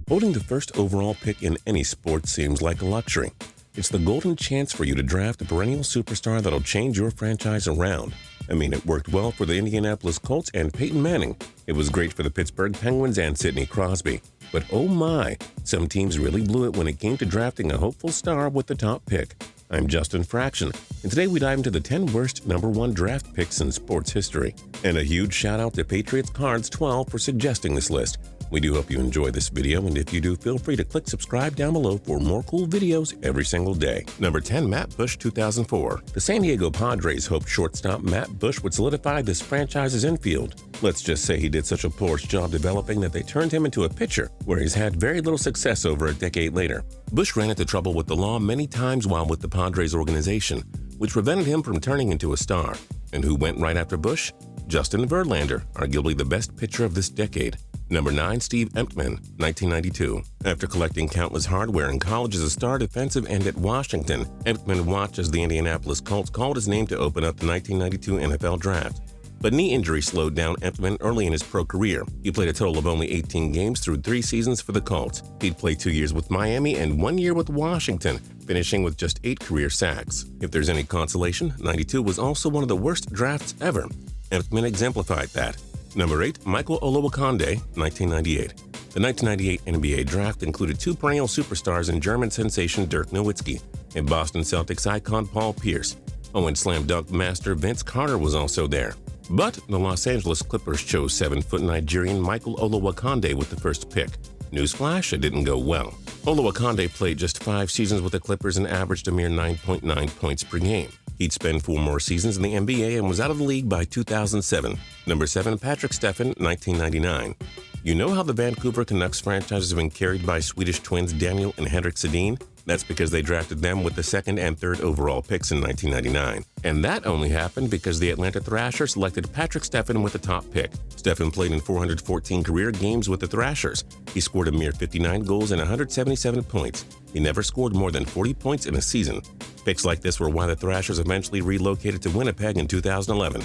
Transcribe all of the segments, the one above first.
Holding the first overall pick in any sport seems like a luxury. It's the golden chance for you to draft a perennial superstar that'll change your franchise around. I mean, it worked well for the Indianapolis Colts and Peyton Manning. It was great for the Pittsburgh Penguins and Sidney Crosby. But oh my, some teams really blew it when it came to drafting a hopeful star with the top pick. I'm Justin Fraction, and today we dive into the 10 worst number 1 draft picks in sports history. And a huge shout out to Patriots Cards 12 for suggesting this list. We do hope you enjoy this video, and if you do, feel free to click subscribe down below for more cool videos every single day. Number 10, Matt Bush, 2004. The San Diego Padres hoped shortstop Matt Bush would solidify this franchise's infield. Let's just say he did such a poor job developing that they turned him into a pitcher, where he's had very little success over a decade later. Bush ran into trouble with the law many times while with the Padres organization, which prevented him from turning into a star. And who went right after Bush? Justin Verlander, arguably the best pitcher of this decade. Number 9, Steve Emtman, 1992. After collecting countless hardware in college as a star defensive end at Washington, Emtman watched as the Indianapolis Colts called his name to open up the 1992 NFL Draft. But knee injury slowed down Emtman early in his pro career. He played a total of only 18 games through 3 seasons for the Colts. He'd played 2 years with Miami and 1 year with Washington, finishing with just 8 career sacks. If there's any consolation, 92 was also one of the worst drafts ever. Emtman exemplified that. Number 8, Michael Olowokandi, 1998. The 1998 NBA Draft included 2 perennial superstars in German sensation Dirk Nowitzki and Boston Celtics icon Paul Pierce. And slam dunk master Vince Carter was also there. But the Los Angeles Clippers chose 7-foot Nigerian Michael Olowokandi with the first pick. Newsflash, it didn't go well. Olowokandi played just 5 seasons with the Clippers and averaged a mere 9.9 points per game. He'd spend 4 more seasons in the NBA and was out of the league by 2007. Number 7, Patrick Stefan, 1999. You know how the Vancouver Canucks franchise has been carried by Swedish twins Daniel and Henrik Sedin? That's because they drafted them with the 2nd and 3rd overall picks in 1999. And that only happened because the Atlanta Thrashers selected Patrick Stefan with the top pick. Stefan played in 414 career games with the Thrashers. He scored a mere 59 goals and 177 points. He never scored more than 40 points in a season. Picks like this were why the Thrashers eventually relocated to Winnipeg in 2011.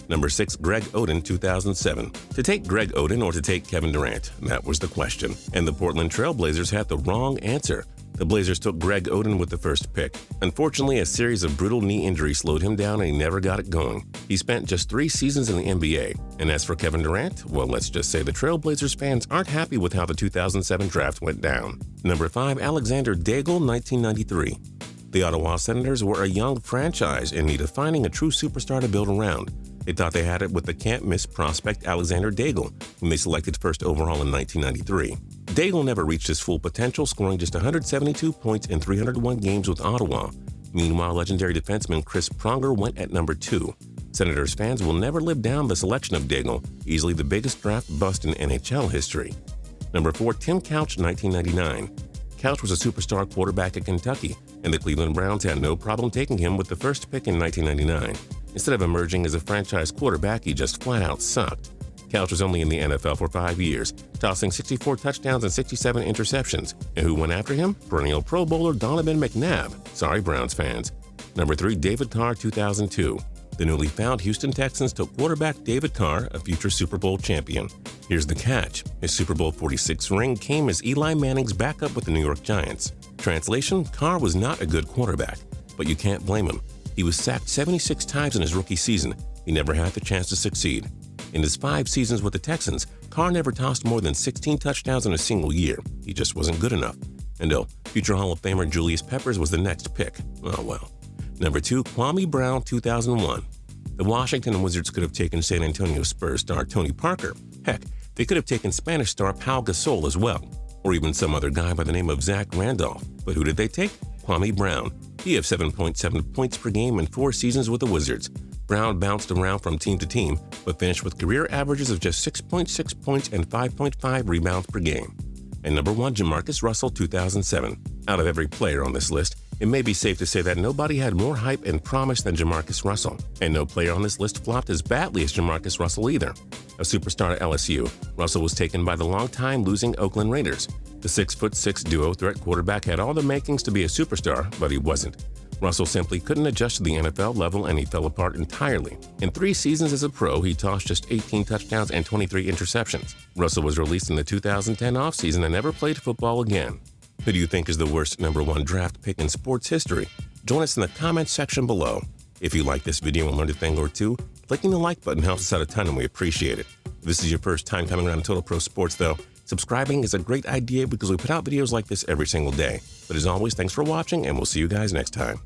Number 6, Greg Oden, 2007. To take Greg Oden or to take Kevin Durant? That was the question. And the Portland Trail Blazers had the wrong answer. The Blazers took Greg Oden with the first pick. Unfortunately, a series of brutal knee injuries slowed him down and he never got it going. He spent just 3 seasons in the NBA. And as for Kevin Durant, well, let's just say the Trail Blazers fans aren't happy with how the 2007 draft went down. Number 5, Alexander Daigle, 1993. The Ottawa Senators were a young franchise in need of finding a true superstar to build around. They thought they had it with the can't-miss prospect Alexander Daigle, whom they selected first overall in 1993. Daigle never reached his full potential, scoring just 172 points in 301 games with Ottawa. Meanwhile, legendary defenseman Chris Pronger went at number 2. Senators fans will never live down the selection of Daigle, easily the biggest draft bust in NHL history. Number 4, Tim Couch, 1999. Couch was a superstar quarterback at Kentucky, and the Cleveland Browns had no problem taking him with the first pick in 1999. Instead of emerging as a franchise quarterback, he just flat-out sucked. Couch was only in the NFL for 5 years, tossing 64 touchdowns and 67 interceptions. And who went after him? Perennial Pro Bowler Donovan McNabb. Sorry, Browns fans. Number 3, David Carr, 2002. The newly found Houston Texans took quarterback David Carr, a future Super Bowl champion. Here's the catch. His Super Bowl 46 ring came as Eli Manning's backup with the New York Giants. Translation, Carr was not a good quarterback, but you can't blame him. He was sacked 76 times in his rookie season. He never had the chance to succeed. In his 5 seasons with the Texans, Carr never tossed more than 16 touchdowns in a single year. He just wasn't good enough. And future Hall of Famer Julius Peppers was the next pick. Oh well. Number 2, Kwame Brown, 2001. The Washington Wizards could have taken San Antonio Spurs star Tony Parker. Heck, they could have taken Spanish star Pau Gasol as well, or even some other guy by the name of Zach Randolph. But who did they take? Kwame Brown. He had 7.7 points per game in 4 seasons with the Wizards. Brown bounced around from team to team, but finished with career averages of just 6.6 points and 5.5 rebounds per game. And number 1, Jamarcus Russell, 2007. Out of every player on this list, it may be safe to say that nobody had more hype and promise than Jamarcus Russell. And no player on this list flopped as badly as Jamarcus Russell either. A superstar at LSU, Russell was taken by the long-time losing Oakland Raiders. The 6'6" duo threat quarterback had all the makings to be a superstar, but he wasn't. Russell simply couldn't adjust to the NFL level and he fell apart entirely. In 3 seasons as a pro, he tossed just 18 touchdowns and 23 interceptions. Russell was released in the 2010 offseason and never played football again. Who do you think is the worst number 1 draft pick in sports history? Join us in the comments section below. If you like this video and learned a thing or two, clicking the like button helps us out a ton and we appreciate it. If this is your first time coming around to Total Pro Sports though, subscribing is a great idea because we put out videos like this every single day. But as always, thanks for watching and we'll see you guys next time.